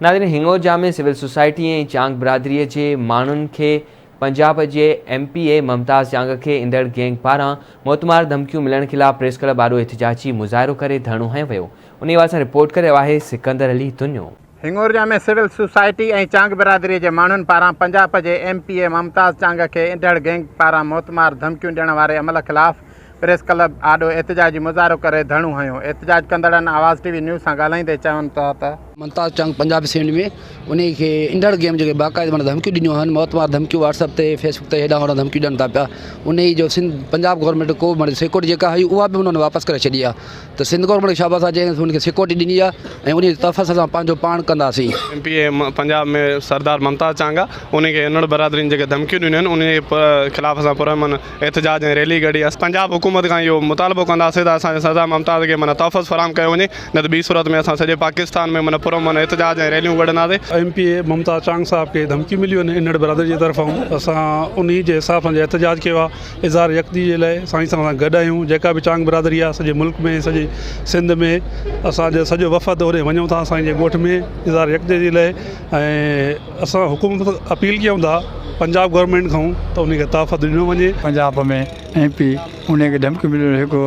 नाज़रीन, हिंगोर में civil society ऐं चांग बिरादरीअ जे माण्हुनि खे पंजाब जे MPA मुमताज़ चांग खे ईंदड़ गैंग पारां मौतमार धमकियूं मिलण ख़िलाफ़ प्रेस क्लब आॾो एहतिजाजी मुज़ाहिरो करे धरणो हंयो वियो। उन हवाले सां रिपोर्ट करे रहियो आहे सिकंदर अली दुनियो। हिंगोर में सिविल सोसाइटी ऐं चांग बिरादरी के माण्हुनि पारां पंजाब जे MPA मुमताज़ चांग के ईंदड़ गैंग पारां मौतमार धमकियूं ॾियण वारे अमल ख़िलाफ़ प्रेस क्लब आॾो एहतिजाजी मुज़ाहिरो करे धरणो हंयो। एहतिजाज कंदड़नि आवाज़ TV न्यूज़ सां ॻाल्हाईंदे चवनि था त मुमताज़ चांग पंजाब असेंबली में उन्हीं के ईंदड़ गेम जो बाक़ायदा माना धमकियूं ॾिनियूं आहिनि, मौतमार धमकियूं व्हाट्सअप ते फेसबुक ते हेॾां होॾां धमकियूं ॾियनि था पिया। उन जो सिंध पंजाब गवर्नमेंट को माना सिक्योरिटी जेका हुई उहा बि उन्होंने वापसि करे छॾी आहे। त सिंध गवर्नमेंट खे शाबाश आहे जंहिं उनखे सिक्योरिटी ॾिनी आहे ऐं उन तफ़स असां पंहिंजो पाण कंदासीं। MPA पंजाब में सरदार मुमताज़ चांग आहे, उनखे ईंदड़ बिरादरीनि जेके धमकियूं ॾिनियूं आहिनि उन ख़िलाफ़ असां पुरअमन एहतिजाज ऐं रैली कढी आहे। पंजाब हुकूमत खां इहो मुतालबो कंदासीं त असांजे सरदार मुमताज़ खे माना तहफ़ुज़ फराहम कयो वञे, न त ॿी सूरत में असां सॼे पाकिस्तान में माना पुरअमन एहतिजाज ऐं रैलियूं कढंदासीं। MPA मुमताज़ चांग साहब के धमकी मिली आहिनि ईंदड़ बिरादरी जी तरफ़ां, असां उन जे हिसाब सां एहतिजाज कयो आहे। इज़हार यकदी जे लाइ साईं सां गॾु आहियूं। जेका बि चांग बिरादरी आहे सॼे मुल्क में सॼे सिंध में असांजो सॼो वफ़द होॾे वञूं था साईं जे ॻोठ में इज़हार यकदी जे लाइ। ऐं असां हुकूमत अपील कयूं था पंजाब गवर्नमेंट खां त उनखे तहफ़ुज़ ॾिनो वञे। पंजाब में MP उनखे धमकी मिली हिकु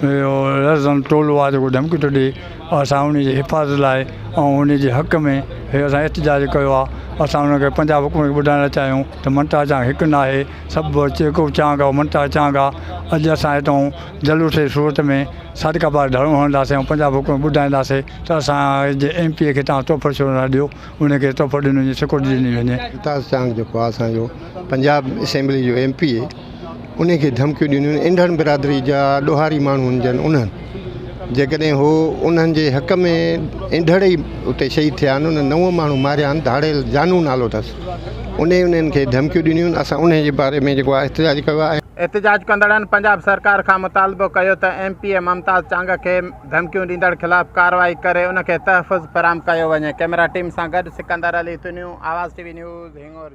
रज़म टोलो आहे जेको धमकी थो ॾिए, असां उनजी हिफ़ाज़त लाइ ऐं उनजे हक़ में असां एहतिजाज कयो आहे। असां उनखे पंजाब हुकूमत खे ॿुधाइणु चाहियूं त मुमताज़ चांग हिकु न आहे, सभु जेको चांग आहे मुमताज़ चांग आहे। अॼु असां हितां जलूस जे सूरत में सादिकाबाद धरणो हणंदासीं ऐं पंजाब हुकूमत ॿुधाईंदासीं त असांजे MPA खे तव्हां तोहफ़ो छो न ॾियो, उनखे तोहफ़ो ॾिनो वञे, सिक्योरिटी ॾिनी वञे। मुमताज़ चांग जेको आहे असांजो पंजाब असेंबली जो MPA उनखे धमकियूं ॾिनियूं आहिनि ईंदड़ बिरादरी जा ॾोहारी माण्हू हुजनि उन्हनि, जेकॾहिं हो उन्हनि जे हक़ में ईंदड़ ई उते शहीद थिया आहिनि, उन 9 माण्हू मारिया आहिनि, धाड़ेल जानू नालो अथसि, उन्हनि खे धमकियूं ॾिनियूं आहिनि। असां उन जे बारे में जेको आहे एहतिजाज कयो आहे। एहतिजाज कंदड़नि पंजाब सरकार खां मुतालबो कयो त MPA मुमताज़ चांग खे धमकियूं ॾींदड़ ख़िलाफ़ कार्रवाई करे उनखे तहफ़ुज़ फराहम कयो वञे। कैमरा टीम सां गॾु सिकंदर अली दुनियो, आवाज़ TV न्यूज़ हिंगोर।